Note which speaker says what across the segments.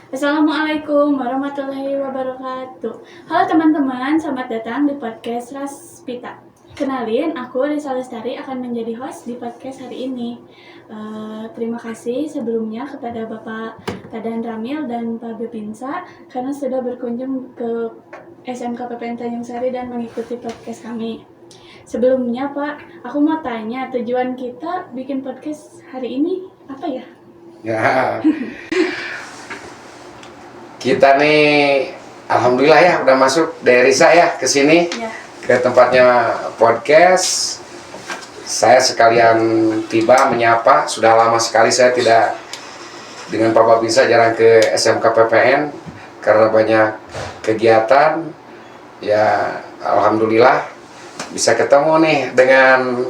Speaker 1: Assalamualaikum warahmatullahi wabarakatuh. Halo teman-teman, selamat datang di podcast Raspita. Kenalin, aku Risa Lestari akan menjadi host di podcast hari ini. Terima kasih sebelumnya kepada Bapak Tadan Ramil dan Pak Bepinsa karena sudah berkunjung ke SMK PPN Tanjung Sari dan mengikuti podcast kami. Sebelumnya Pak, aku mau tanya tujuan kita bikin podcast hari ini apa ya?
Speaker 2: Ya, kita nih alhamdulillah ya udah masuk dari saya ke sini
Speaker 1: Ya.
Speaker 2: ke tempatnya podcast. Saya sekalian tiba menyapa, sudah lama sekali saya tidak dengan Bapak bisa jarang ke SMK PPN karena banyak kegiatan. Ya, alhamdulillah bisa ketemu nih dengan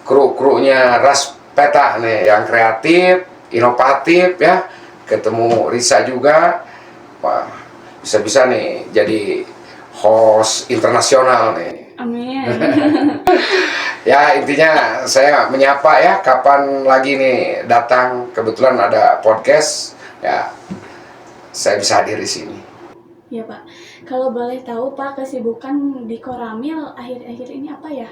Speaker 2: kru-krunya Raspeta nih yang kreatif, inovatif ya. Ketemu Risa juga. Wah, bisa-bisa nih jadi host internasional nih.
Speaker 1: Amin.
Speaker 2: Ya, intinya saya menyapa ya, kapan lagi nih datang, kebetulan ada podcast ya, saya bisa hadir di sini.
Speaker 1: Ya Pak, kalau boleh tahu Pak kesibukan di Koramil akhir-akhir ini apa ya?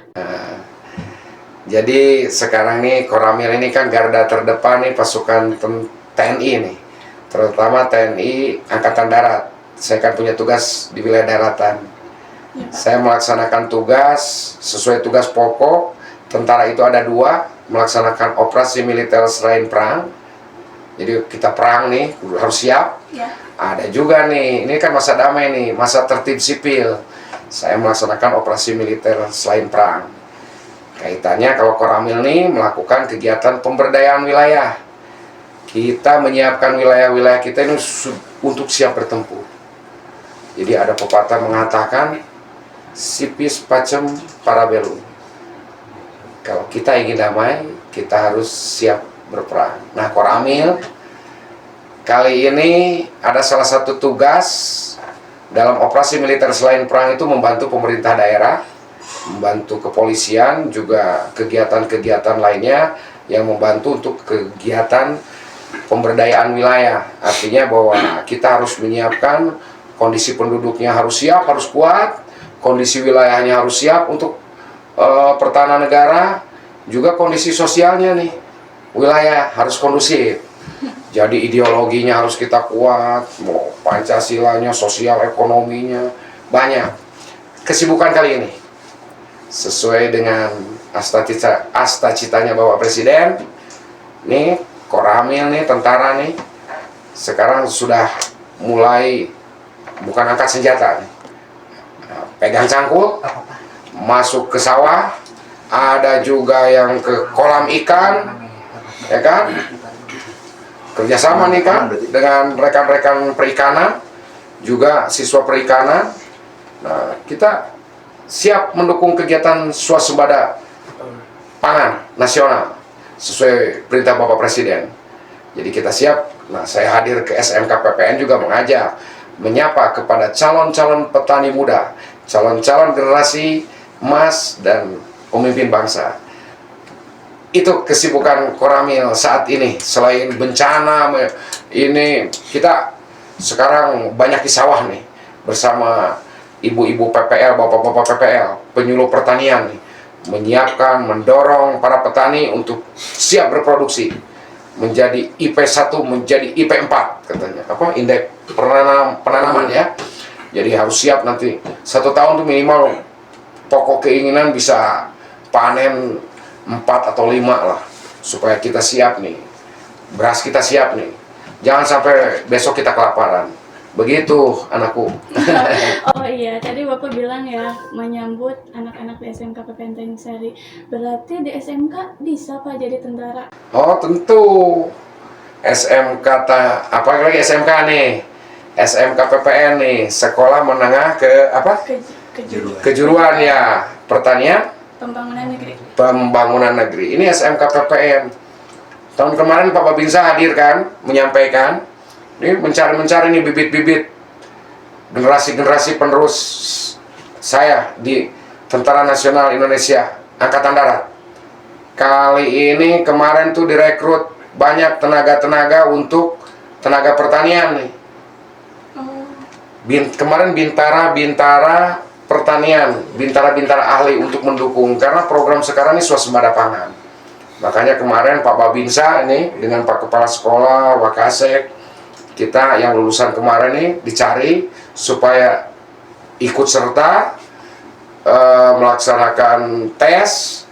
Speaker 2: Jadi sekarang nih Koramil ini kan garda terdepan nih pasukan TNI nih, terutama TNI Angkatan Darat. Saya kan punya tugas di wilayah daratan.
Speaker 1: Ya Pak.
Speaker 2: Saya melaksanakan tugas sesuai tugas pokok. Tentara itu ada dua, melaksanakan operasi militer selain perang. Jadi kita perang nih, harus siap.
Speaker 1: Ya.
Speaker 2: Ada juga nih, ini kan masa damai nih, masa tertib sipil. Saya melaksanakan operasi militer selain perang. Kaitannya kalau Koramil nih melakukan kegiatan pemberdayaan wilayah. Kita menyiapkan wilayah-wilayah kita ini untuk siap bertempur. Jadi ada pepatah mengatakan sipis pacem parabellum. Kalau kita ingin damai, kita harus siap berperang. Nah, Koramil kali ini ada salah satu tugas dalam operasi militer selain perang itu membantu pemerintah daerah, membantu kepolisian, juga kegiatan-kegiatan lainnya yang membantu untuk kegiatan pemberdayaan wilayah. Artinya bahwa kita harus menyiapkan kondisi penduduknya harus siap, harus kuat, kondisi wilayahnya harus siap untuk pertahanan negara, juga kondisi sosialnya nih, wilayah harus kondusif. Jadi ideologinya harus kita kuat, mau Pancasilanya, sosial ekonominya, banyak. Kesibukan kali ini sesuai dengan asta-citanya Bapak Presiden. Nih, Koramil nih, tentara nih, sekarang sudah mulai bukan angkat senjata nih. Pegang cangkul, masuk ke sawah, ada juga yang ke kolam ikan, ya kan? Kerjasama nih kan dengan rekan-rekan perikanan, juga siswa perikanan. Nah, kita siap mendukung kegiatan swasembada pangan nasional sesuai perintah Bapak Presiden. Jadi kita siap. Nah, saya hadir ke SMK PPN juga mengajak, menyapa kepada calon-calon petani muda, calon-calon generasi emas dan pemimpin bangsa. Itu kesibukan Koramil saat ini. Selain bencana ini, kita sekarang banyak di sawah nih bersama ibu-ibu PPL, bapak-bapak PPL, penyuluh pertanian nih, menyiapkan, mendorong para petani untuk siap berproduksi menjadi IP1 menjadi IP4 katanya. Apa? Indeks penanaman ya. Jadi harus siap nanti 1 tahun tuh minimal pokok keinginan bisa panen 4 atau 5 lah, supaya kita siap nih, beras kita siap nih, jangan sampai besok kita kelaparan. Begitu anakku.
Speaker 1: Oh iya, tadi Bapak bilang ya menyambut anak-anak di SMK PPN Tanjung Sari. Berarti di SMK bisa Pak jadi tentara?
Speaker 2: Oh tentu, SMK apalagi SMK nih, SMK PPN nih, sekolah menengah ke apa? Kejuruan ya, pertanian, Pembangunan Negeri. Ini SMK PPN. Tahun kemarin Pak Babinsa hadir kan, menyampaikan, ini mencari nih bibit-bibit generasi-generasi penerus saya di Tentara Nasional Indonesia Angkatan Darat. Kali ini kemarin tuh direkrut banyak tenaga-tenaga untuk tenaga pertanian nih. Kemarin Bintara Pertanian, Bintara ahli untuk mendukung, karena program sekarang ini swasembada pangan. Makanya kemarin Pak Babinsa ini dengan Pak Kepala Sekolah, Wakasek, kita yang lulusan kemarin ini dicari supaya ikut serta melaksanakan tes,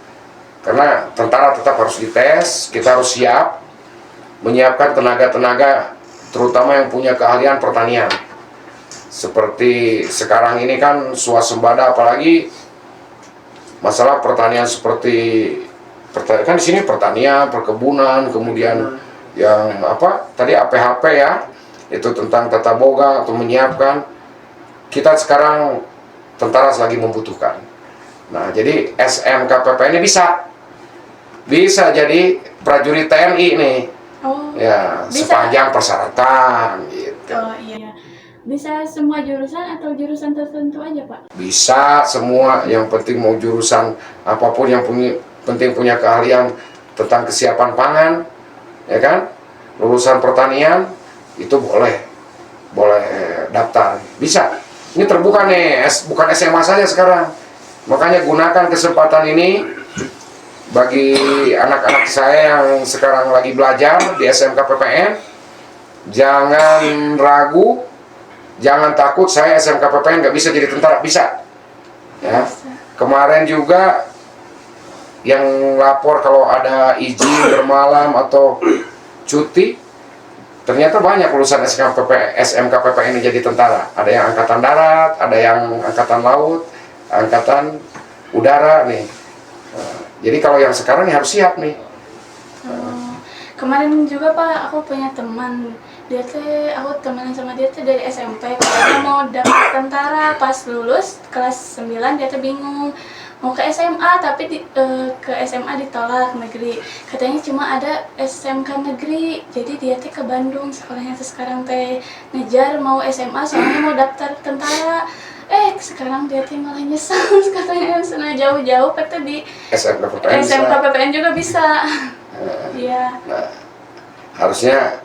Speaker 2: karena tentara tetap harus dites. Kita harus siap menyiapkan tenaga-tenaga terutama yang punya keahlian pertanian. Seperti sekarang ini kan swasembada, apalagi masalah pertanian seperti kan di sini pertanian, perkebunan, kemudian yang apa tadi APHP ya, itu tentang tata boga atau menyiapkan. Kita sekarang tentara lagi membutuhkan. Nah, jadi SMKPP ini bisa jadi prajurit TNI nih.
Speaker 1: Oh,
Speaker 2: ya,
Speaker 1: bisa.
Speaker 2: sepanjang persyaratan gitu.
Speaker 1: Oh iya. Bisa semua jurusan atau jurusan tertentu aja, Pak?
Speaker 2: Bisa semua, yang penting mau jurusan apapun, yang penting punya keahlian tentang kesiapan pangan, ya kan? Lulusan pertanian itu boleh daftar, bisa. Ini terbuka nih, bukan SMA saja sekarang. Makanya gunakan kesempatan ini bagi anak-anak saya yang sekarang lagi belajar di SMK PPN. Jangan ragu, jangan takut. Saya SMK PPN nggak bisa jadi tentara, bisa. Ya. Kemarin juga yang lapor kalau ada izin bermalam atau cuti, ternyata banyak lulusan SMK PPN ini jadi tentara. Ada yang angkatan darat, ada yang angkatan laut, angkatan udara nih. Jadi kalau yang sekarang ya harus siap nih.
Speaker 1: Kemarin juga Pak, aku punya teman, aku temenan sama dia dari SMP. Dia mau daftar tentara, pas lulus kelas 9 dia bingung mau ke SMA, tapi ke SMA ditolak negeri. Katanya cuma ada SMK negeri, jadi dia ke Bandung sekolahnya. Sekarang ngejar mau SMA soalnya mau daftar tentara. Sekarang dia malah nyesal, katanya sana jauh-jauh, kata di SMK PPN juga bisa. Iya.
Speaker 2: Nah, harusnya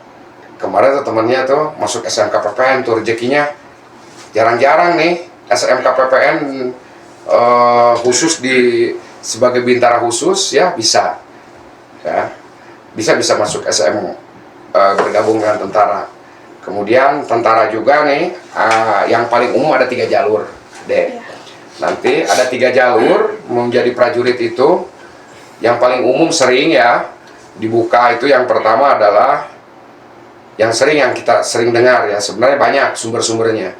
Speaker 2: kemarin tuh temennya tuh masuk SMK PPN tuh rezekinya. Jarang-jarang nih SMK PPN khusus sebagai bintara khusus ya bisa. Ya. Bisa masuk bergabung dengan tentara. Kemudian tentara juga nih, yang paling umum ada 3 jalur deh. Nanti ada 3 jalur menjadi prajurit itu. Yang paling umum sering ya dibuka itu, yang pertama adalah yang kita sering dengar ya, sebenarnya banyak sumber-sumbernya.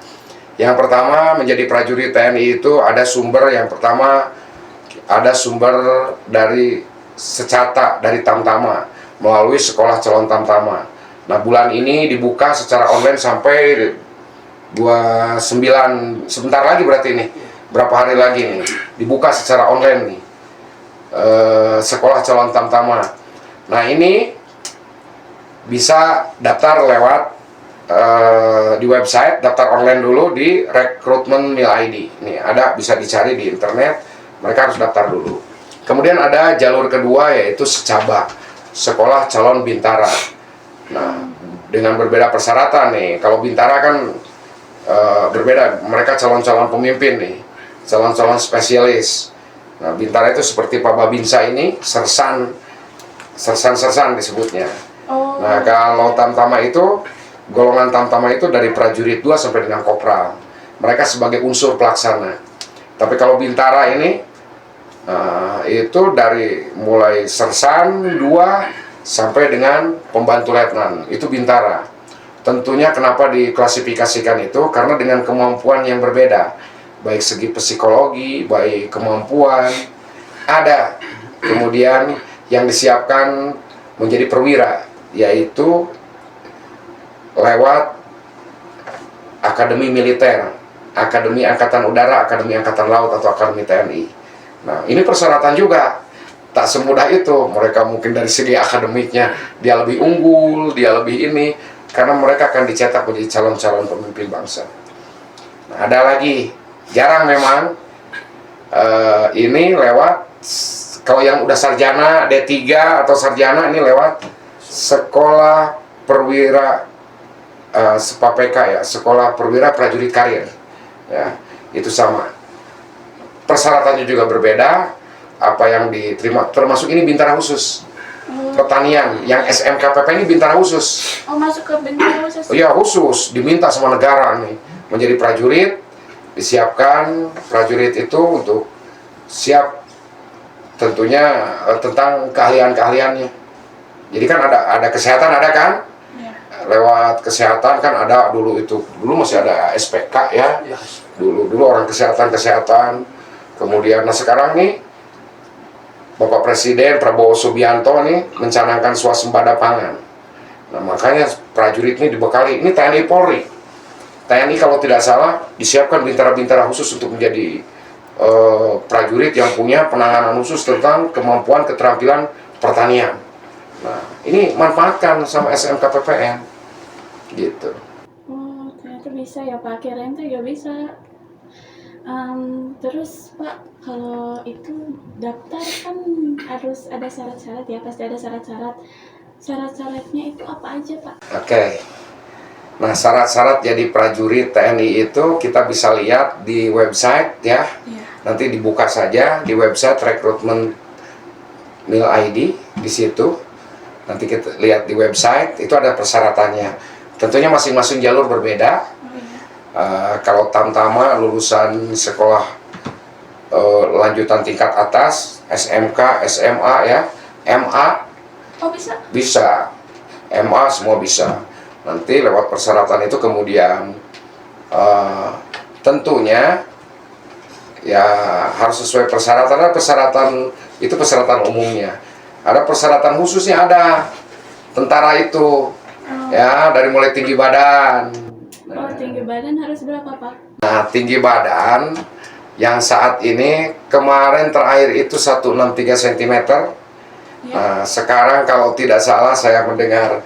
Speaker 2: Yang pertama menjadi prajurit TNI itu ada sumber, yang pertama ada sumber dari secata, dari Tamtama, melalui sekolah calon Tamtama. Nah, bulan ini dibuka secara online sampai 29, sebentar lagi berarti nih, berapa hari lagi nih, dibuka secara online nih, sekolah calon Tamtama. Nah, ini bisa daftar lewat di website, daftar online dulu di Rekrutmen Mil ID. Nih, ada, bisa dicari di internet, mereka harus daftar dulu. Kemudian ada jalur kedua, yaitu secaba, sekolah calon bintara. Nah, dengan berbeda persyaratan nih. Kalau bintara kan berbeda, mereka calon-calon pemimpin nih, calon-calon spesialis. Nah, bintara itu seperti Pak Babinsa ini, sersan disebutnya. Nah, kalau Tamtama itu, golongan Tamtama itu dari prajurit 2 sampai dengan kopral. Mereka sebagai unsur pelaksana. Tapi kalau bintara ini itu dari mulai sersan 2 sampai dengan pembantu letnan, itu bintara. Tentunya kenapa diklasifikasikan itu, karena dengan kemampuan yang berbeda, baik segi psikologi, baik kemampuan ada. Kemudian yang disiapkan menjadi perwira, yaitu lewat akademi militer, akademi angkatan udara, akademi angkatan laut, atau akademi TNI. Nah, ini persyaratan juga. Tak semudah itu. Mereka mungkin dari segi akademiknya dia lebih unggul, dia lebih ini, karena mereka akan dicetak menjadi calon-calon pemimpin bangsa. Nah, ada lagi, jarang memang, ini lewat, kalau yang udah sarjana D3 atau sarjana, ini lewat sekolah perwira SPAPK ya, Sekolah Perwira Prajurit Karir. Ya, itu sama. Persyaratannya juga berbeda. Apa yang diterima, termasuk ini bintara khusus. Pertanian, yang SMKPP ini bintara khusus.
Speaker 1: Oh, masuk ke bintara khusus?
Speaker 2: Iya, khusus, diminta sama negara nih. Menjadi prajurit, disiapkan prajurit itu untuk siap tentunya tentang keahlian-keahliannya. Jadi kan ada kesehatan, ada kan?
Speaker 1: Ya.
Speaker 2: Lewat kesehatan kan ada dulu masih ada SPK ya. Dulu orang kesehatan. Kemudian sekarang nih Bapak Presiden Prabowo Subianto nih mencanangkan swasembada pangan. Nah, makanya prajurit ini dibekali, ini TNI Polri. TNI kalau tidak salah disiapkan bintara-bintara khusus untuk menjadi prajurit yang punya penanganan khusus tentang kemampuan keterampilan pertanian. Nah, ini manfaatkan sama SMKPPN gitu.
Speaker 1: Oh, ternyata bisa ya Pak, kirain tuh gak bisa. Terus Pak, kalau itu daftar kan harus ada syarat-syarat ya, pasti ada syarat-syarat. Syarat-syaratnya itu apa aja Pak?
Speaker 2: Oke. Nah, syarat-syarat jadi prajurit TNI itu kita bisa lihat di website ya.
Speaker 1: Ya.
Speaker 2: Nanti dibuka saja di website rekrutmen Mil ID di situ. Nanti kita lihat di website itu ada persyaratannya. Tentunya masing-masing jalur berbeda.
Speaker 1: Oh, iya.
Speaker 2: Kalau tamtama lulusan sekolah lanjutan tingkat atas, SMK, SMA ya, MA.
Speaker 1: Oh, bisa?
Speaker 2: Bisa, MA semua bisa. Nanti lewat persyaratan itu kemudian tentunya ya harus sesuai persyaratan. Ada persyaratan itu persyaratan umumnya. Ada persyaratan khususnya, ada tentara itu ya, dari mulai tinggi badan.
Speaker 1: Oh, tinggi badan harus berapa Pak?
Speaker 2: Nah, tinggi badan yang saat ini kemarin terakhir itu 163 cm.
Speaker 1: Ya.
Speaker 2: Nah, sekarang kalau tidak salah saya mendengar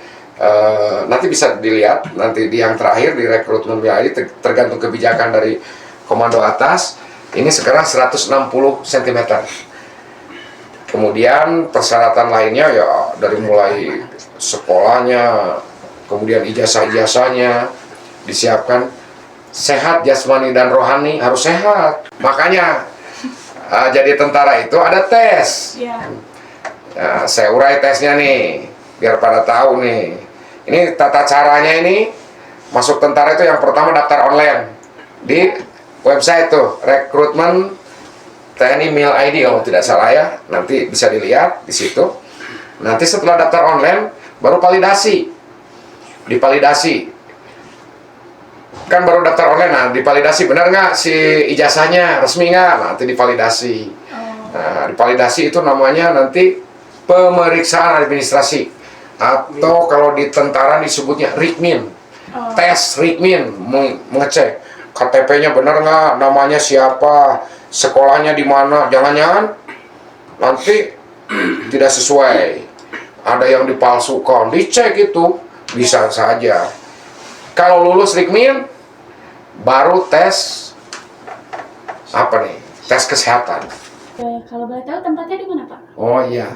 Speaker 2: nanti bisa dilihat nanti di yang terakhir di rekrutmen WI tergantung kebijakan dari komando atas. Ini sekarang 160 cm. Kemudian persyaratan lainnya ya dari mulai sekolahnya, kemudian ijazah-ijazahnya disiapkan. Sehat jasmani dan rohani, harus sehat. Makanya jadi tentara itu ada tes.
Speaker 1: Ya.
Speaker 2: Ya, saya urai tesnya nih, biar pada tahu nih. Ini tata caranya ini, masuk tentara itu yang pertama daftar online. Di website tuh, rekrutmen TNI Mil ID kalau tidak salah ya. Nanti bisa dilihat di situ. Nanti setelah daftar online, baru validasi. Divalidasi. Kan baru daftar online, nah divalidasi benar nggak si ijazahnya, resmi nggak? Nanti divalidasi. Nah, divalidasi itu namanya nanti pemeriksaan administrasi, atau kalau di tentara disebutnya Rikmin. Tes Rikmin, mengecek KTP-nya benar nggak, namanya siapa, sekolahnya di mana. Jangan-jangan nanti tidak sesuai, ada yang dipalsukan, dicek itu bisa saja. Kalau lulus Rikmin, baru tes apa nih? Tes kesehatan.
Speaker 1: Kalau boleh tahu tempatnya di mana Pak?
Speaker 2: Oh iya.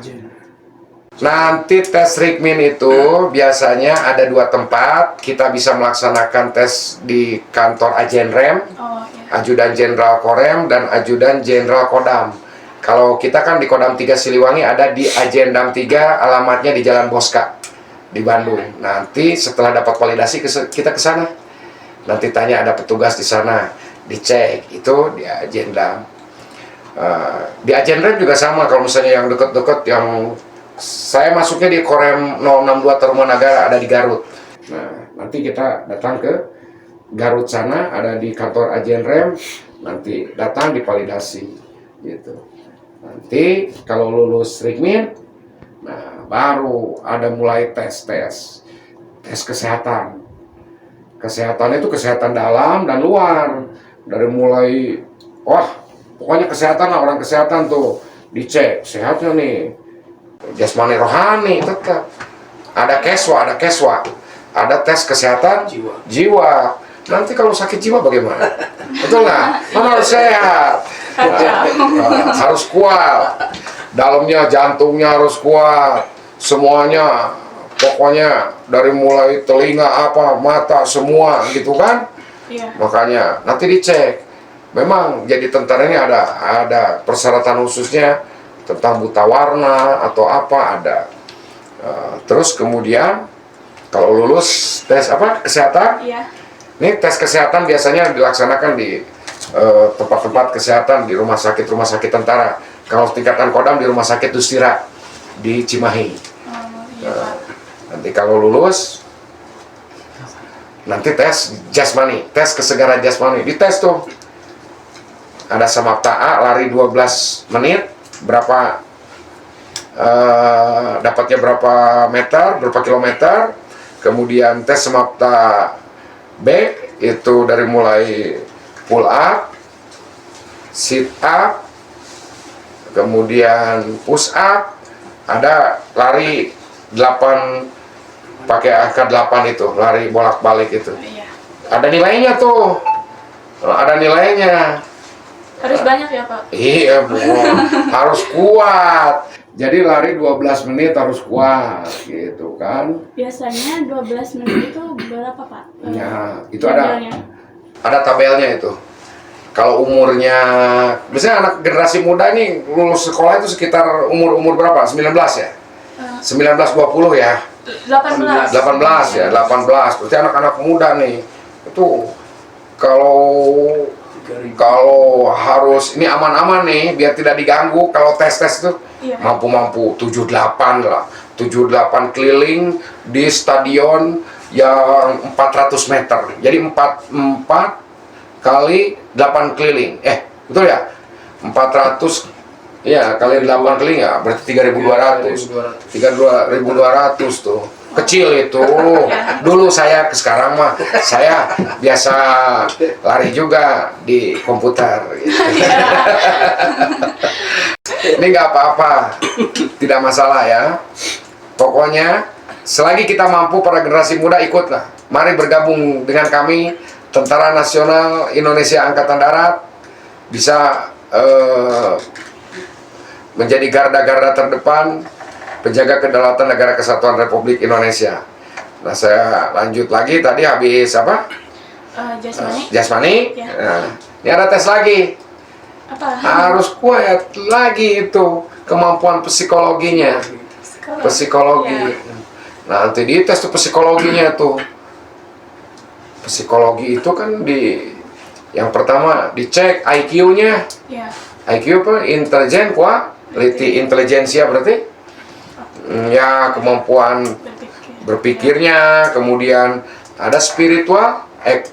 Speaker 2: Nanti tes Rikmin itu biasanya ada 2 tempat. Kita bisa melaksanakan tes di kantor Ajen Rem,
Speaker 1: Oh iya.
Speaker 2: Ajudan Jenderal Korem, dan Ajudan Jenderal Kodam. Kalau kita kan di Kodam 3 Siliwangi, ada di Ajendam 3, alamatnya di Jalan Boska di Bandung. Nanti setelah dapat validasi kita ke sana. Nanti tanya, ada petugas di sana, dicek itu di Ajendam. Di Ajen Rem juga sama. Kalau misalnya yang deket-deket, yang saya masuknya di Korem 062 Tarumanagara, ada di Garut. Nah, nanti kita datang ke Garut sana, ada di kantor Ajen Rem, nanti datang divalidasi gitu. Nanti kalau lulus Rikmin, nah baru ada mulai tes kesehatan. Kesehatan itu kesehatan dalam dan luar. Dari mulai pokoknya kesehatan lah, orang kesehatan tuh dicek sehatnya nih, jasmani rohani tetap. Ada keswa, ada tes kesehatan jiwa. Nanti kalau sakit jiwa bagaimana? Betul nggak? Harus sehat, harus kuat, dalamnya jantungnya harus kuat, semuanya pokoknya dari mulai telinga apa, mata semua gitu kan.
Speaker 1: Iya.
Speaker 2: Makanya nanti dicek. Memang jadi tentara ini ada persyaratan khususnya tentang buta warna atau apa ada. Terus kemudian kalau lulus tes apa kesehatan,
Speaker 1: Iya.
Speaker 2: ini tes kesehatan biasanya dilaksanakan di tempat-tempat kesehatan di rumah sakit tentara. Kalau tingkatan Kodam di rumah sakit Dustira di Cimahi.
Speaker 1: Oh, iya, Pak.
Speaker 2: Nanti kalau lulus, nanti tes jasmani, tes kesegaran jasmani, dites tuh. Ada Samapta A, lari 12 menit, berapa dapatnya berapa meter, berapa kilometer. Kemudian tes Samapta B, itu dari mulai pull up, sit up, kemudian push up, ada lari 8 pakai angka 8 itu, lari bolak-balik itu.
Speaker 1: Iya.
Speaker 2: Ada nilainya tuh. Ada nilainya.
Speaker 1: Harus banyak ya, Pak?
Speaker 2: Iya, Bu. Harus kuat. Jadi lari 12 menit harus kuat gitu kan.
Speaker 1: Biasanya 12 menit itu berapa, Pak?
Speaker 2: Ya, itu
Speaker 1: Jadwalnya.
Speaker 2: ada tabelnya itu. Kalau umurnya, biasanya anak generasi muda nih lulus sekolah itu sekitar umur berapa? 19 ya? 19-20 ya?
Speaker 1: 18.
Speaker 2: 18 ya, 18. Berarti anak-anak muda nih. Itu kalau harus ini aman-aman nih biar tidak diganggu kalau tes-tes itu
Speaker 1: Iya.
Speaker 2: mampu 78 lah. 78 keliling di stadion yang 400 meter. Jadi 4 kali 8 keliling. Betul ya? 400 ya kali 8 keliling ya berarti 3.200. 3.200 tuh. Kecil itu. Dulu sekarang mah saya biasa lari juga di komputer gitu. Ini nggak apa-apa. Tidak masalah ya. Pokoknya selagi kita mampu, para generasi muda ikutlah. Mari bergabung dengan kami Tentara Nasional Indonesia Angkatan Darat, bisa menjadi garda-garda terdepan penjaga kedaulatan negara kesatuan Republik Indonesia. Nah, saya lanjut lagi, tadi habis apa?
Speaker 1: Jasmani.
Speaker 2: Jasmani.
Speaker 1: Ya.
Speaker 2: Nah, ini ada tes lagi.
Speaker 1: Apa?
Speaker 2: Harus kuat lagi itu kemampuan psikologinya. Psikologi.
Speaker 1: Ya.
Speaker 2: Nah, nanti dites tuh psikologinya tuh. Psikologi itu kan yang pertama dicek IQ-nya.
Speaker 1: Ya.
Speaker 2: IQ apa? Intelijen, quality, intelijensia berarti? Ya, kemampuan berpikirnya. Kemudian ada spiritual,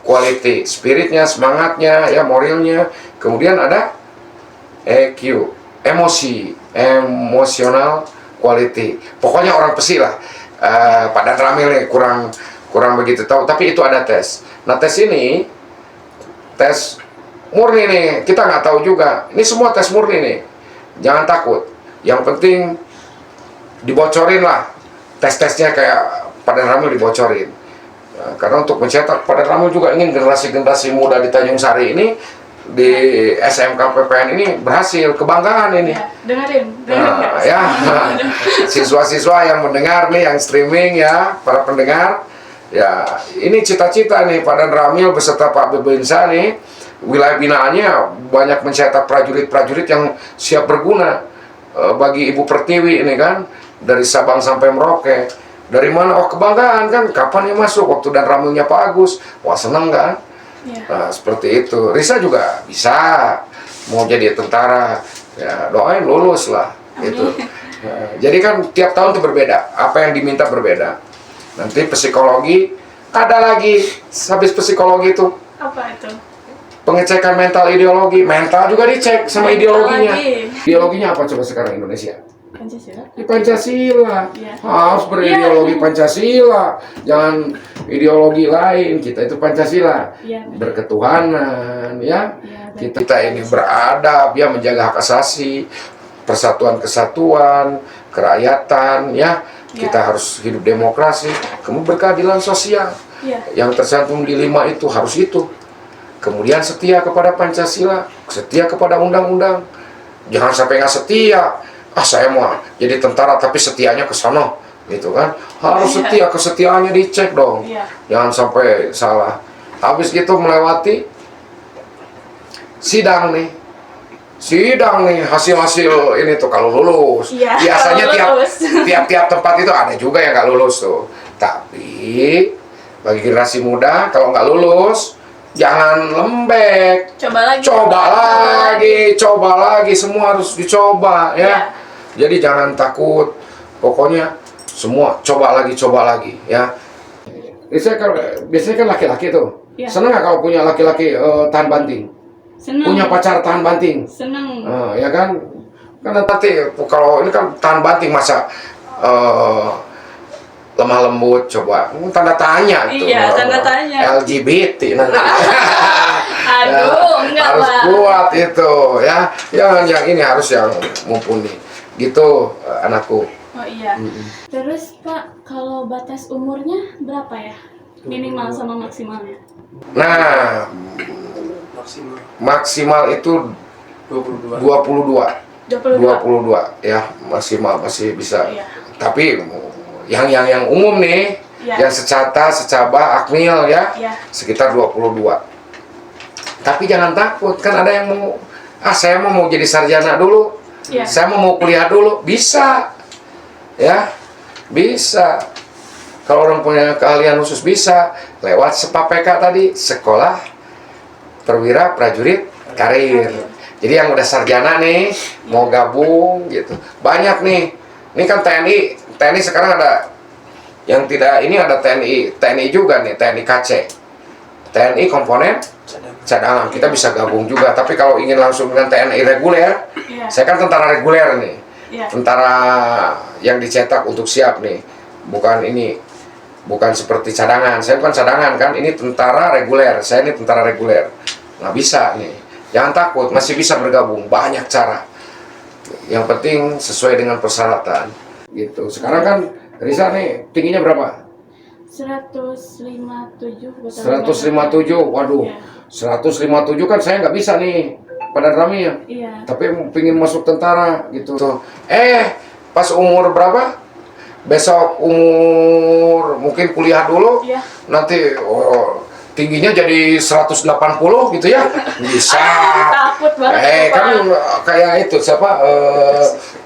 Speaker 2: quality, spiritnya, semangatnya, ya, moralnya. Kemudian ada EQ, emosi, emotional quality. Pokoknya orang pesi lah. Pak Dan Ramil nih kurang begitu tahu, tapi itu ada tes. Nah, tes ini tes murni nih, kita nggak tahu juga. Ini semua tes murni nih, jangan takut. Yang penting dibocorin lah, tes-tesnya kayak Pak Dan Ramil dibocorin. Karena untuk mencetak, Pak Dan Ramil juga ingin generasi-generasi muda di Tanjung Sari ini, di SMK PPN ini berhasil, kebanggaan ini.
Speaker 1: Ya, dengerin
Speaker 2: Ya, siswa-siswa yang mendengar nih, yang streaming ya, para pendengar. Ya, ini cita-cita nih Pak Dan Ramil beserta Pak Bebinsa nih, wilayah binaannya banyak mencetak prajurit-prajurit yang siap berguna bagi Ibu Pertiwi ini kan, dari Sabang sampai Merauke. Dari mana? Oh, kebanggaan kan, kapan ya masuk? Waktu Dan Ramilnya Pak Agus, wah seneng kan?
Speaker 1: Ya.
Speaker 2: Nah, seperti itu. Risa juga bisa mau jadi tentara, ya doain lulus lah. Gitu. Nah, jadi kan tiap tahun itu berbeda, apa yang diminta berbeda. Nanti psikologi ada lagi, habis psikologi itu
Speaker 1: Apa itu?
Speaker 2: pengecekan mental ideologi, mental juga dicek sama
Speaker 1: Mental
Speaker 2: ideologinya.
Speaker 1: lagi.
Speaker 2: Ideologinya apa coba sekarang Indonesia?
Speaker 1: Pancasila.
Speaker 2: Di Pancasila.
Speaker 1: Ya.
Speaker 2: Harus berideologi Pancasila, jangan ideologi lain. Kita itu Pancasila,
Speaker 1: Ya.
Speaker 2: berketuhanan, ya.
Speaker 1: Ya,
Speaker 2: Kita ini beradab, ya, menjaga hak asasi, persatuan kesatuan, kerakyatan, ya. Kita harus hidup demokrasi, kemudian berkeadilan sosial.
Speaker 1: Ya.
Speaker 2: Yang tercantum di 5 itu harus itu. Kemudian setia kepada Pancasila, setia kepada undang-undang. Jangan sampai nggak setia. Saya mau jadi tentara tapi setianya ke sono, gitu kan. Harus setia, kesetiaannya dicek dong.
Speaker 1: Iya.
Speaker 2: Jangan sampai salah. Habis gitu melewati sidang nih, hasil-hasil ini tuh kalau lulus.
Speaker 1: Iya,
Speaker 2: Biasanya
Speaker 1: kalau lulus.
Speaker 2: tiap tempat itu ada juga yang nggak lulus tuh. Tapi bagi generasi muda kalau nggak lulus jangan lembek. Coba lagi, semua harus dicoba ya.
Speaker 1: Iya.
Speaker 2: Jadi jangan takut, pokoknya semua coba lagi ya. Biasanya kan laki-laki tuh,
Speaker 1: Iya.
Speaker 2: seneng nggak kalau punya laki-laki tahan banting?
Speaker 1: Seneng.
Speaker 2: Punya pacar tahan banting?
Speaker 1: Seneng.
Speaker 2: Ya kan? Karena nanti kalau ini kan tahan banting masa lemah lembut, coba tanda tanya tuh.
Speaker 1: Iya, tanda tanya.
Speaker 2: LGBT nanti.
Speaker 1: Aduh, enggak
Speaker 2: harus
Speaker 1: Pak.
Speaker 2: kuat itu ya. Jangan yang ini, harus yang mumpuni. Gitu anakku.
Speaker 1: Oh iya. Terus Pak, kalau batas umurnya berapa ya? Minimal sama maksimalnya?
Speaker 2: Nah, maksimal itu 22 ya, maksimal masih bisa.
Speaker 1: Iya.
Speaker 2: Tapi yang umum nih,
Speaker 1: Iya.
Speaker 2: yang secaba, akmil ya,
Speaker 1: Iya.
Speaker 2: sekitar 22. Tapi jangan takut, kan ada yang mau, saya mau jadi sarjana dulu,
Speaker 1: Iya.
Speaker 2: saya mau kuliah dulu, bisa ya, bisa. Kalau orang punya keahlian khusus bisa lewat SEPAPK tadi, sekolah perwira prajurit karir. Jadi yang udah sarjana nih mau gabung gitu, banyak nih. Ini kan TNI sekarang ada yang tidak, ini ada TNI juga nih, TNI KC, TNI komponen cadangan. Kita bisa gabung juga. Tapi kalau ingin langsung dengan TNI reguler,
Speaker 1: Iya.
Speaker 2: saya kan tentara reguler nih,
Speaker 1: Iya.
Speaker 2: tentara yang dicetak untuk siap nih, bukan seperti cadangan. Saya bukan cadangan kan, ini tentara reguler, saya ini tentara reguler. Nah bisa nih, jangan takut, masih bisa bergabung, banyak cara. Yang penting sesuai dengan persyaratan gitu. Sekarang kan Risa nih tingginya berapa?
Speaker 1: 157.
Speaker 2: 157, waduh.
Speaker 1: Iya.
Speaker 2: 157 kan saya nggak bisa nih pada Rami ya.
Speaker 1: Iya.
Speaker 2: Tapi pingin masuk tentara gitu. Pas umur berapa? Besok umur mungkin kuliah dulu.
Speaker 1: Iya.
Speaker 2: Nanti tingginya jadi 180 gitu ya. Bisa.
Speaker 1: Takut banget.
Speaker 2: Kan kayak itu siapa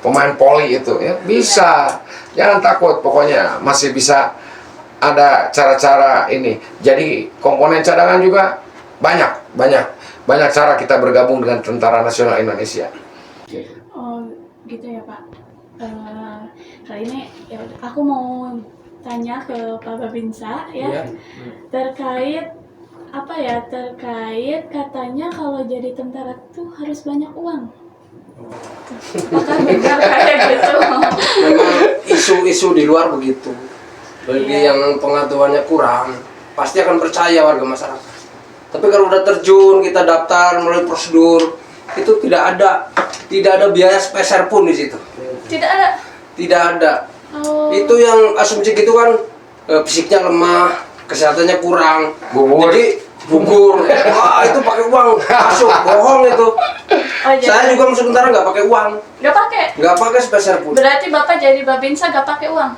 Speaker 2: pemain voli itu ya. Bisa. Jangan takut, pokoknya masih bisa ada cara-cara ini. Jadi komponen cadangan juga banyak cara kita bergabung dengan Tentara Nasional Indonesia.
Speaker 1: Oh gitu ya Pak. Kali ini ya aku mau tanya ke Pak Babinsa ya.
Speaker 3: Iya.
Speaker 1: Terkait katanya kalau jadi tentara tuh harus banyak uang. Apakah benar kayak gitu?
Speaker 3: Memang isu-isu di luar begitu. Bagi yang pengetahuannya kurang, pasti akan percaya warga masyarakat. Tapi kalau udah terjun, kita daftar melalui prosedur, itu tidak ada biaya sepeser pun di situ. Tidak ada.
Speaker 1: Oh.
Speaker 3: Itu yang asumsi gitu kan, fisiknya lemah, kesehatannya kurang.
Speaker 2: Gugur.
Speaker 3: Jadi gugur. Wah, itu pakai uang masuk, bohong itu.
Speaker 1: Oh, jadi
Speaker 3: Saya juga masuk tentara nggak pakai uang,
Speaker 1: nggak pakai.
Speaker 3: sepeser pun.
Speaker 1: Berarti Bapak jadi Babinsa nggak pakai uang?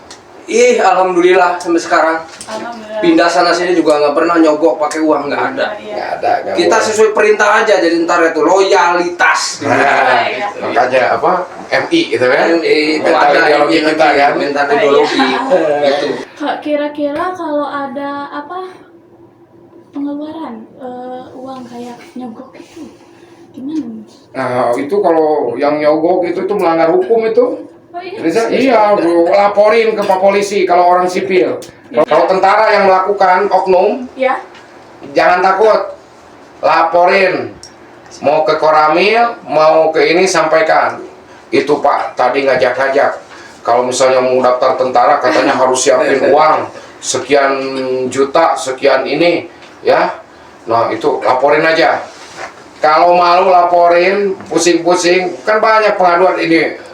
Speaker 3: Alhamdulillah sampai sekarang.
Speaker 1: Alhamdulillah.
Speaker 3: Pindah sana sini juga nggak pernah nyogok pakai uang, nggak ada.
Speaker 1: Iya.
Speaker 2: Nggak ada. nggak
Speaker 3: Kita
Speaker 2: boleh.
Speaker 3: sesuai perintah aja, jadi tentara itu loyalitas.
Speaker 2: Nah,
Speaker 1: Iya.
Speaker 2: makanya apa? MI gitu kan?
Speaker 3: Itu
Speaker 2: Mental
Speaker 3: ada
Speaker 2: ideologi
Speaker 3: ini
Speaker 2: kita
Speaker 3: lagi,
Speaker 2: kan?
Speaker 3: mental
Speaker 1: Oh,
Speaker 3: ideologi.
Speaker 1: iya.
Speaker 3: Gitu.
Speaker 1: Kira-kira kalau ada pengeluaran uang kayak nyogok itu gimana?
Speaker 2: Nah, itu kalau yang nyogok itu melanggar hukum itu.
Speaker 1: Oh iya.
Speaker 2: Risa, iya, bro, laporin ke Pak Polisi kalau orang sipil. Kalau tentara yang melakukan oknum,
Speaker 1: Ya.
Speaker 2: jangan takut, laporin. Mau ke Koramil, mau ke ini, sampaikan. Itu Pak, tadi ngajak-ngajak. Kalau misalnya mau daftar tentara, katanya harus siapin uang sekian juta, sekian ini, ya. Nah itu laporin aja. Kalau malu laporin, pusing-pusing, kan banyak pengaduan ini.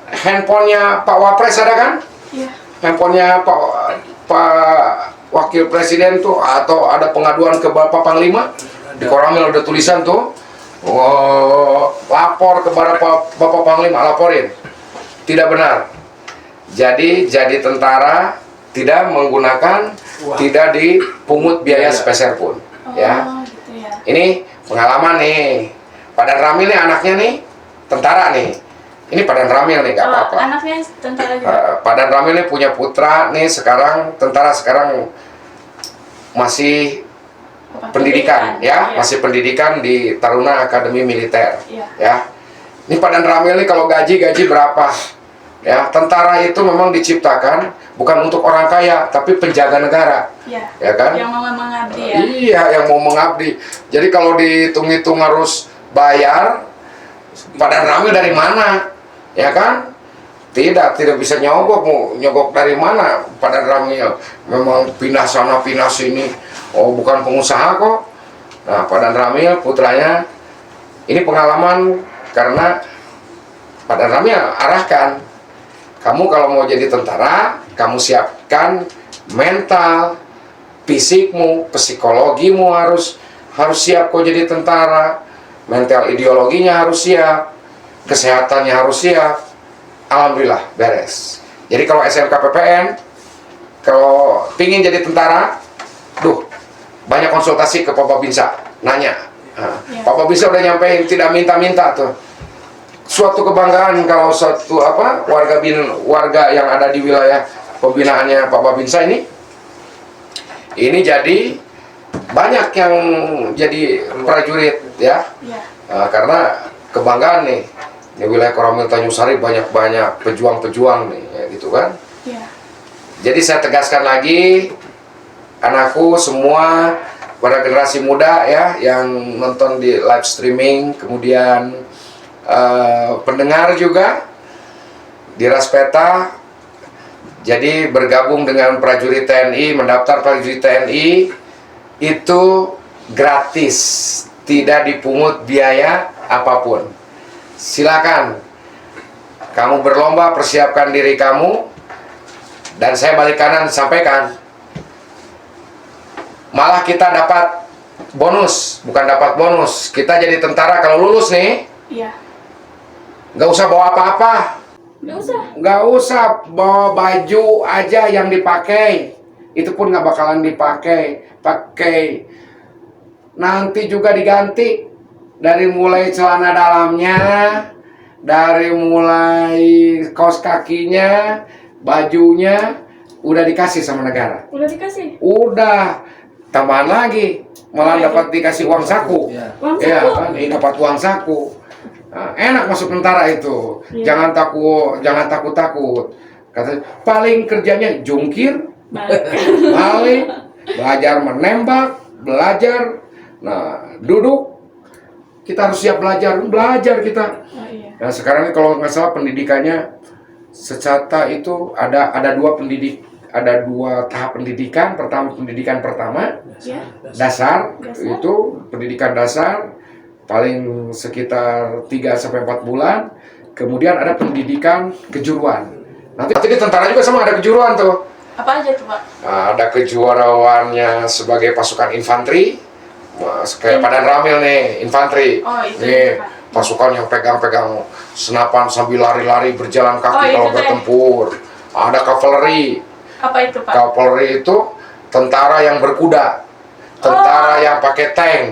Speaker 2: Handphonenya Pak Wapres ada kan?
Speaker 1: Iya.
Speaker 2: Handphonenya Pak Wakil Presiden tuh, atau ada pengaduan ke Bapak Panglima di Koramil ada tulisan tuh, lapor kepada Bapak Panglima, laporin. Tidak benar. jadi tentara tidak menggunakan, tidak dipungut biaya sepeser pun. Ya,
Speaker 1: gitu ya.
Speaker 2: ini pengalaman nih. Padan Ramil nih anaknya nih tentara nih. Ini Padan Ramil nih, gak apa-apa.
Speaker 1: Anaknya tentara juga.
Speaker 2: Padan Ramil nih punya putra nih sekarang tentara, sekarang masih pendidikan ya, masih pendidikan di Taruna Akademi Militer. Ya. Ini Padan Ramil nih kalau gaji berapa? Ya, tentara itu memang diciptakan bukan untuk orang kaya, tapi penjaga negara. Ya kan?
Speaker 1: Yang mau mengabdi ya.
Speaker 2: Iya, yang mau mengabdi. Jadi kalau dihitung-hitung harus bayar, Padan Ramil dari mana? Ya kan? Tidak bisa nyogok dari mana Padan Ramil. Memang pindah sana pindah sini. Oh, bukan pengusaha kok. Nah, Padan Ramil putranya ini pengalaman karena Padan Ramil arahkan, kamu kalau mau jadi tentara, kamu siapkan mental, fisikmu, psikologimu harus siap kok jadi tentara. Mental ideologinya harus siap, kesehatannya harus siap. Alhamdulillah beres. Jadi kalau SMK PPN, kalau pingin jadi tentara, banyak konsultasi ke Pak Babinsa, nanya. Pak Babinsa udah nyampein, tidak minta-minta tuh. Suatu kebanggaan kalau satu warga yang ada di wilayah pembinaannya Pak Babinsa ini jadi banyak yang jadi prajurit ya. Karena kebanggaan nih di wilayah Koramil Tanjung Sari banyak pejuang-pejuang nih ya, gitu kan. Jadi saya tegaskan lagi, anakku semua pada generasi muda ya yang nonton di live streaming, kemudian pendengar juga di Raspeta, jadi bergabung dengan prajurit TNI, mendaftar prajurit TNI itu gratis, tidak dipungut biaya apapun. Silakan kamu berlomba, persiapkan diri kamu, dan saya balik kanan sampaikan, malah kita dapat bonus, bukan dapat bonus, kita jadi tentara kalau lulus nih. Nggak usah bawa apa-apa. Nggak usah bawa baju aja yang dipakai. Itu pun nggak bakalan dipakai. Pakai nanti juga diganti. Dari mulai celana dalamnya, dari mulai kaos kakinya, bajunya, udah dikasih sama negara.
Speaker 1: Udah dikasih?
Speaker 2: Udah. Tambahan lagi. Malah dapat dikasih uang saku. Iya kan? Dapat uang saku. Nah, enak masuk tentara itu. Jangan takut. Kata paling kerjanya jungkir, balik, belajar menembak, belajar. Nah, duduk. Kita harus siap belajar kita. Nah, sekarang ini kalau nggak salah pendidikannya secara itu ada dua tahap pendidikan. Pendidikan pertama dasar, itu pendidikan dasar paling sekitar 3-4 bulan. Kemudian ada pendidikan kejuruan. Nanti di tentara juga sama ada kejuruan tuh.
Speaker 1: Apa aja tuh, Pak?
Speaker 2: Ada kejuaraannya sebagai pasukan infanteri, kayak Padan Ramil nih, infanteri. Nih pasukan yang pegang-pegang senapan sambil lari-lari berjalan kaki kalau bertempur. Ada kavaleri.
Speaker 1: Apa itu, Pak?
Speaker 2: Kavaleri itu tentara yang berkuda, tentara yang pakai tank.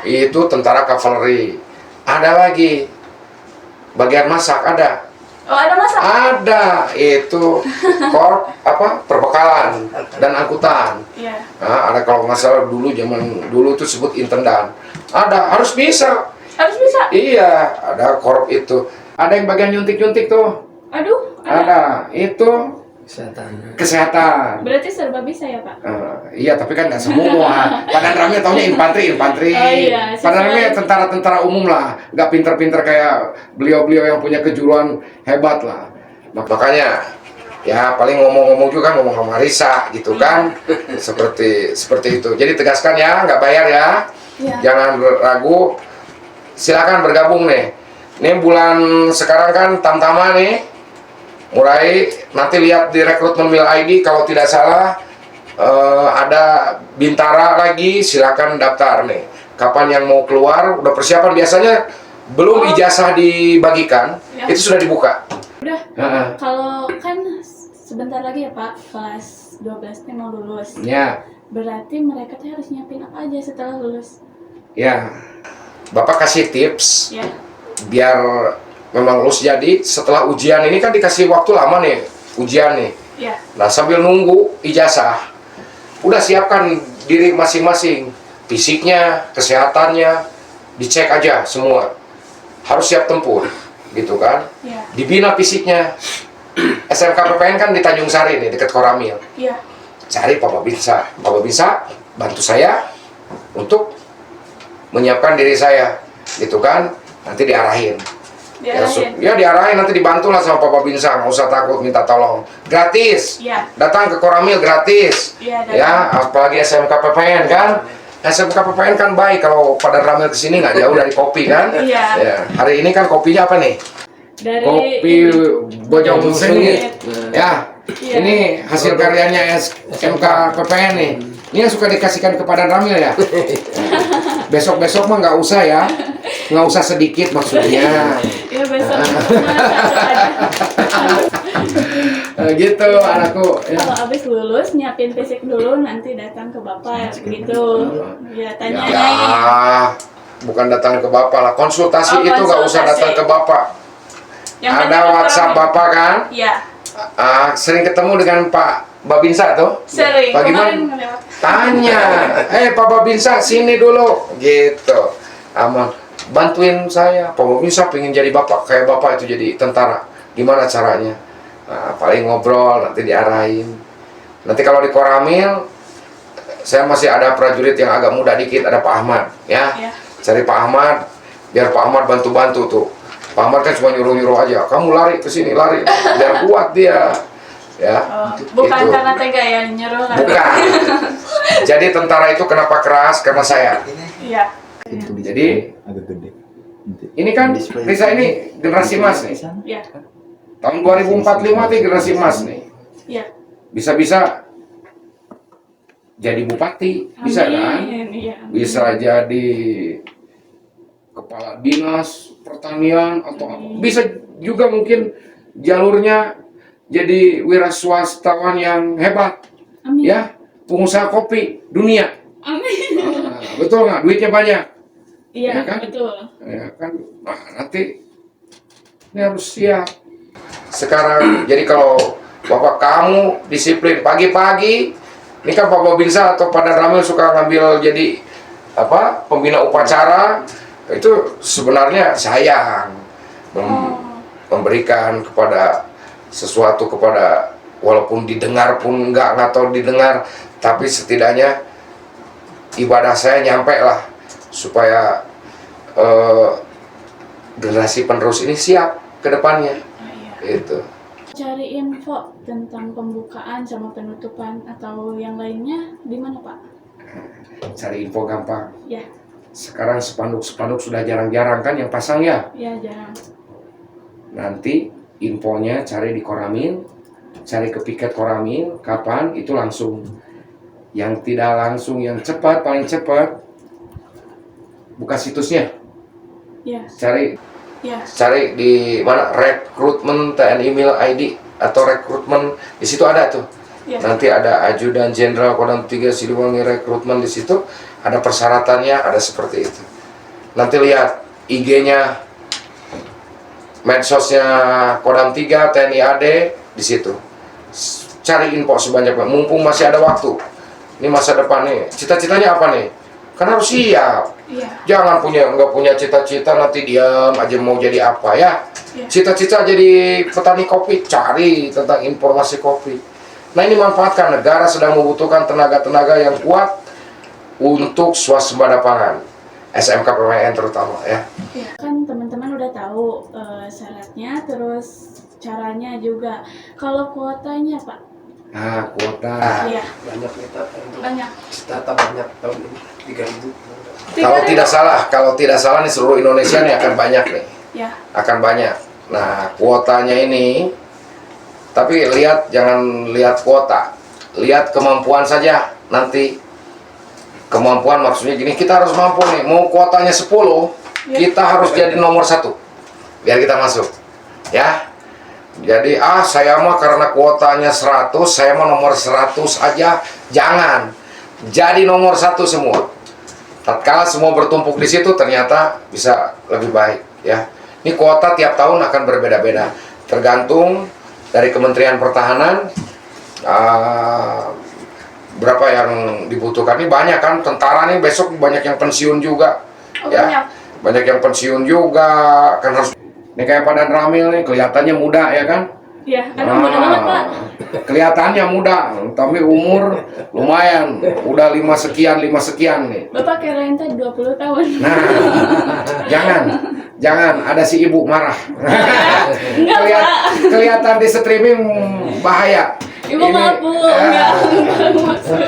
Speaker 2: Itu tentara kavaleri. Ada lagi bagian masak ada.
Speaker 1: Ada masak?
Speaker 2: Ada, itu perbekalan dan angkutan. Nah, ada kalau nggak salah zaman dulu itu sebut intendan. Ada, harus bisa.
Speaker 1: Harus bisa?
Speaker 2: Iya, ada korp itu. Ada yang bagian nyuntik-nyuntik tuh.
Speaker 1: Aduh,
Speaker 2: ada. Itu kesehatan.
Speaker 1: Berarti serba bisa ya, Pak?
Speaker 2: Iya, tapi kan nggak semua. Padan Ramil taunya infanteri. Padan Ramil tentara umum lah, nggak pinter-pinter kayak beliau-beliau yang punya kejuruan hebat lah. Makanya ya paling ngomong-ngomong juga kan ngomong sama Risa gitu kan. seperti itu. Jadi tegaskan ya, nggak bayar ya. Jangan ragu. Silakan bergabung nih. Ini bulan sekarang kan Tamtama nih. Mulai nanti lihat di rekrutmen Mil ID kalau tidak salah ada Bintara lagi, silakan daftar nih. Kapan yang mau keluar udah persiapan, biasanya belum ijazah dibagikan itu sudah dibuka.
Speaker 1: Udah. Kalau kan sebentar lagi ya Pak, kelas 12 nih mau lulus.
Speaker 2: Ya,
Speaker 1: Berarti mereka tuh harus nyiapin apa aja setelah lulus?
Speaker 2: ya. Bapak kasih tips
Speaker 1: Ya,
Speaker 2: biar memang lulus. Jadi setelah ujian ini kan dikasih waktu lama nih, ujian nih.
Speaker 1: ya,
Speaker 2: Nah, sambil nunggu ijazah, udah siapkan diri masing-masing. Fisiknya, kesehatannya, dicek aja semua. Harus siap tempur, gitu kan.
Speaker 1: ya,
Speaker 2: Dibina fisiknya. SMK PPN kan di Tanjung Sari nih, dekat Koramil.
Speaker 1: ya,
Speaker 2: Cari Papa Binsa. Papa Binsa bantu saya untuk menyiapkan diri saya, gitu kan. Nanti diarahin.
Speaker 1: diarahin.
Speaker 2: Ya diarahin, nanti dibantu lah sama Papa Binsa, nggak usah takut minta tolong. Gratis.
Speaker 1: Ya,
Speaker 2: Datang ke Koramil gratis.
Speaker 1: ya, datang.
Speaker 2: Ya, apalagi SMK PPN kan. SMK PPN kan baik, kalau pada Ramil kesini nggak jauh dari kopi kan.
Speaker 1: Iya.
Speaker 2: Ya, hari ini kan kopinya apa nih?
Speaker 1: Dari
Speaker 2: Kopi Bojong Sengit. Ya,
Speaker 1: Iya.
Speaker 2: ini hasil karyanya SMK PPN nih. Ini yang suka dikasihkan kepada Ramil ya. Besok-besok mah nggak usah ya, nggak usah sedikit maksudnya.
Speaker 1: ya besok cuma satu aja.
Speaker 2: Gitu anakku. Ya.
Speaker 1: Kalau abis lulus nyiapin fisik dulu, nanti datang ke bapak gitu. Ya tanya
Speaker 2: Ya, bukan datang ke bapak lah. Konsultasi
Speaker 1: Oh,
Speaker 2: itu nggak usah
Speaker 1: konsultasi.
Speaker 2: datang ke bapak.
Speaker 1: Yang
Speaker 2: Ada
Speaker 1: penting
Speaker 2: WhatsApp
Speaker 1: orang-
Speaker 2: bapak kan?
Speaker 1: Ya,
Speaker 2: Sering ketemu dengan Pak Babinsa tuh?
Speaker 1: sering.
Speaker 2: Bagaimana?
Speaker 1: Kemarin ngelewat.
Speaker 2: Tanya, Pak Babinsa sini dulu, gitu. Aman, bantuin saya. Pak Babinsa pengen jadi bapak, kayak bapak itu jadi tentara. Gimana caranya? Nah, paling ngobrol, nanti diarahin. Nanti kalau di Koramil, saya masih ada prajurit yang agak muda dikit, ada Pak Ahmad, ya.
Speaker 1: Ya.
Speaker 2: Cari Pak Ahmad, biar Pak Ahmad bantu-bantu tuh. Pak Ahmad kan cuma nyuruh-nyuruh aja, kamu lari ke sini, lari, biar kuat dia. Ya.
Speaker 1: Oh, bukan
Speaker 2: Itu.
Speaker 1: karena tega ya nyuruh kan?
Speaker 2: Bukan. Jadi tentara itu kenapa keras? Karena saya.
Speaker 1: Iya.
Speaker 2: Jadi
Speaker 4: agak gede.
Speaker 2: ini kan Risa ini generasi emas nih.
Speaker 1: Iya.
Speaker 2: Tahun 2045 nih generasi emas nih.
Speaker 1: Iya.
Speaker 2: Bisa-bisa jadi bupati, bisa kan?
Speaker 1: Amin. Iya. amin.
Speaker 2: Bisa jadi kepala dinas pertanian atau apa. Bisa juga mungkin jalurnya jadi wira swastawan yang hebat,
Speaker 1: Amin.
Speaker 2: ya, pengusaha kopi dunia.
Speaker 1: Amin.
Speaker 2: Nah, betul nggak? Duitnya banyak,
Speaker 1: Iya,
Speaker 2: Ya kan?
Speaker 1: betul.
Speaker 2: ya kan? Nah, nanti ini harus siap. Sekarang, jadi kalau bapak kamu disiplin pagi-pagi, ini kan Pak Babinsa atau Pak Ramil suka ngambil jadi apa pembina upacara, itu sebenarnya sayang memberikan kepada sesuatu kepada walaupun didengar pun nggak tahu didengar, tapi setidaknya ibadah saya nyampe lah supaya generasi penerus ini siap ke depannya.
Speaker 1: Oh, iya.
Speaker 2: Itu.
Speaker 1: Cari info tentang pembukaan sama penutupan atau yang lainnya di mana Pak?
Speaker 2: Cari info gampang.
Speaker 1: Ya,
Speaker 2: Sekarang spanduk-spanduk sudah jarang-jarang kan yang pasang ya.
Speaker 1: ya jarang.
Speaker 2: Nanti infonya cari di Koramil, cari ke piket Koramil, kapan itu langsung. Yang tidak langsung, yang cepat, paling cepat, buka situsnya.
Speaker 1: Ya,
Speaker 2: Cari
Speaker 1: ya,
Speaker 2: di mana rekrutmen TNI Mil ID atau rekrutmen, di situ ada tuh.
Speaker 1: ya.
Speaker 2: Nanti ada ajudan jenderal Kodam 3 Siliwangi rekrutmen, di situ ada persyaratannya, ada seperti itu. Nanti lihat IG-nya, medsosnya Kodam 3 TNI AD di situ. Cari info sebanyak-banyaknya, mumpung masih ada waktu. Ini masa depan nih. Cita-citanya apa nih? Kan harus siap.
Speaker 1: Iya.
Speaker 2: Jangan nggak punya cita-cita nanti diam aja mau jadi apa ya.
Speaker 1: Iya.
Speaker 2: Cita-cita jadi petani kopi, cari tentang informasi kopi. Nah ini manfaatkan, negara sedang membutuhkan tenaga-tenaga yang kuat untuk swasembada pangan. SMK PPN terutama ya.
Speaker 1: Ya, kan teman-teman udah tahu syaratnya, terus caranya juga. Kalau kuotanya Pak?
Speaker 2: Nah kuota.
Speaker 1: Iya,
Speaker 3: Banyak kita untuk
Speaker 1: banyak.
Speaker 3: data banyak tahun ini 3.000.
Speaker 2: Kalau tidak salah nih seluruh Indonesia nih akan banyak nih.
Speaker 1: Ya,
Speaker 2: Akan banyak. Nah kuotanya ini, tapi jangan lihat kuota, lihat kemampuan saja nanti. Kemampuan maksudnya gini, kita harus mampu nih, mau kuotanya 10,
Speaker 1: Ya.
Speaker 2: kita harus jadi nomor 1 biar kita masuk, ya. Jadi saya mah karena kuotanya 100, saya mah nomor 100 aja. Jangan. Jadi nomor 1 semua. Tatkala semua bertumpuk di situ ternyata bisa lebih baik ya. Ini kuota tiap tahun akan berbeda-beda. Tergantung dari Kementerian Pertahanan berapa yang dibutuhkan. Ini banyak kan, tentara nih besok banyak yang pensiun juga. Ya. Banyak yang pensiun juga kan harus. Ini kayak Pak Dan Ramil nih kelihatannya muda ya kan?
Speaker 1: Iya, emang muda banget Pak.
Speaker 2: Kelihatannya muda, tapi umur lumayan, udah 5 sekian nih.
Speaker 1: Bapak kirain teh 20 tahun.
Speaker 2: Nah, jangan ada si ibu marah.
Speaker 1: Enggak, Pak.
Speaker 2: Kelihatan di streaming bahaya.
Speaker 1: Ibu maaf Bu, enggak maksud.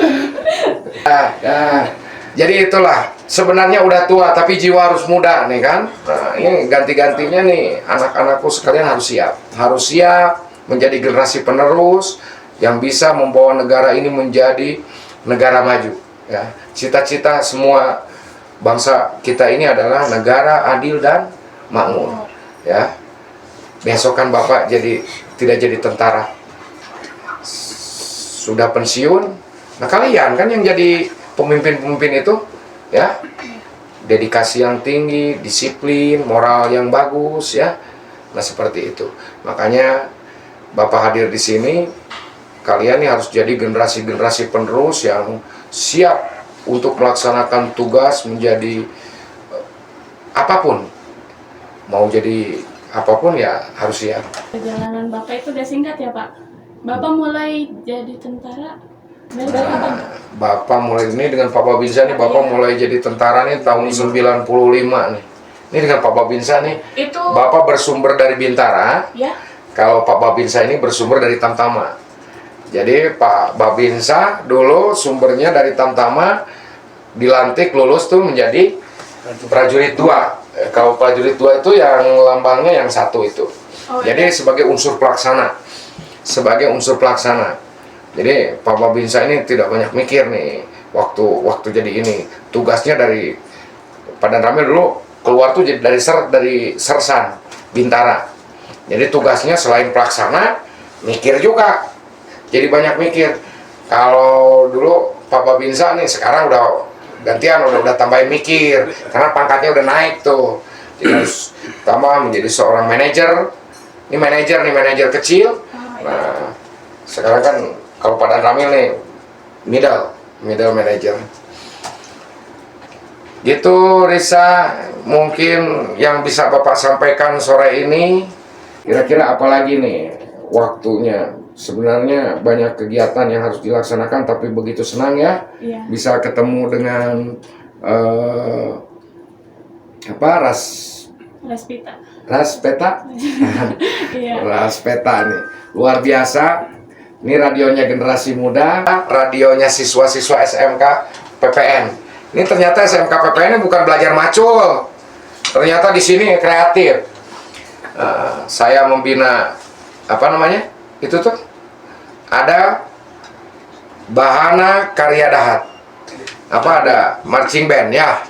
Speaker 2: Jadi itulah, sebenarnya udah tua tapi jiwa harus muda nih kan. Nah, ini ganti-gantinya nih, anak-anakku sekalian harus siap menjadi generasi penerus yang bisa membawa negara ini menjadi negara maju ya. Cita-cita semua bangsa kita ini adalah negara adil dan makmur ya. Besok kan Bapak tidak jadi tentara, sudah pensiun. Nah kalian kan yang jadi pemimpin-pemimpin itu ya, dedikasi yang tinggi, disiplin, moral yang bagus ya. Nah seperti itu. Makanya Bapak hadir di sini, kalian nih harus jadi generasi-generasi penerus yang siap untuk melaksanakan tugas menjadi apapun. Mau jadi apapun ya harus siap.
Speaker 1: Perjalanan Bapak itu udah singkat ya Pak? Bapak mulai jadi tentara dari kapan?
Speaker 2: Bapak mulai ini dengan Pak Babinsa nih, Bapak mulai jadi tentara nih tahun 95 nih. Ini dengan Pak Babinsa nih,
Speaker 1: Itu
Speaker 2: Bapak bersumber dari Bintara.
Speaker 1: ya.
Speaker 2: Kalau Pak Babinsa ini bersumber dari Tamtama. Jadi Pak Babinsa dulu sumbernya dari Tamtama, dilantik lulus tuh menjadi prajurit 2. Kalau prajurit 2 itu yang lambangnya yang 1 itu. Jadi sebagai unsur pelaksana. Jadi Pak Babinsa ini tidak banyak mikir nih waktu jadi ini. Tugasnya dari Pak Dan Ramil dulu keluar tuh dari Sersan Bintara. Jadi tugasnya selain pelaksana, mikir juga. Jadi banyak mikir. Kalau dulu Pak Babinsa nih sekarang udah gantian, udah tambahin mikir. Karena pangkatnya udah naik tuh. Jadi harus tambah menjadi seorang manajer. Ini manajer kecil. Nah, sekarang kan kalau Pak Dan Ramil nih middle manager. Gitu Risa, mungkin yang bisa Bapak sampaikan sore ini. Kira-kira apa lagi nih waktunya? Sebenarnya banyak kegiatan yang harus dilaksanakan, tapi begitu senang ya bisa ketemu dengan Raspeta. Raspeta nih luar biasa. Ini radionya generasi muda, radionya siswa-siswa SMK PPN. Ini ternyata SMK PPN ini bukan belajar macul, ternyata di sini kreatif. Saya membina itu tuh ada Bahana Karya Dahat, ada marching band ya,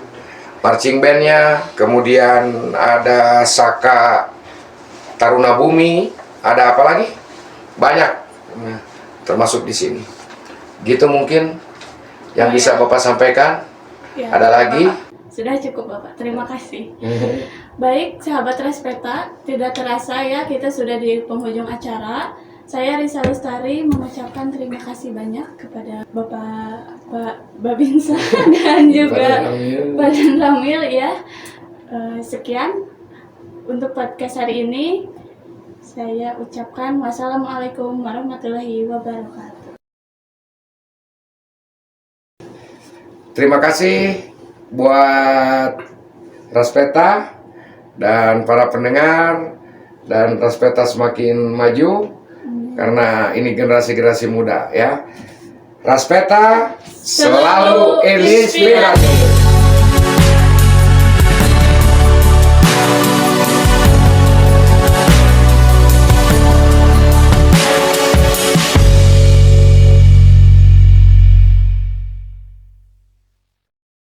Speaker 2: marching bandnya, kemudian ada Saka Taruna Bumi, ada apa lagi banyak, termasuk di sini. Gitu mungkin yang bisa Bapak sampaikan. Ada lagi?
Speaker 1: Sudah cukup Bapak, terima kasih. Baik, sahabat Raspeta, tidak terasa ya kita sudah di penghujung acara. Saya Risa Lestari mengucapkan terima kasih banyak kepada Bapak Babinsa dan juga Pak Dan Ramil ya. Sekian untuk podcast hari ini. Saya ucapkan wassalamualaikum warahmatullahi wabarakatuh.
Speaker 2: Terima kasih buat Raspeta dan para pendengar, dan Raspeta semakin maju karena ini generasi muda ya. Raspeta selalu inspiratif.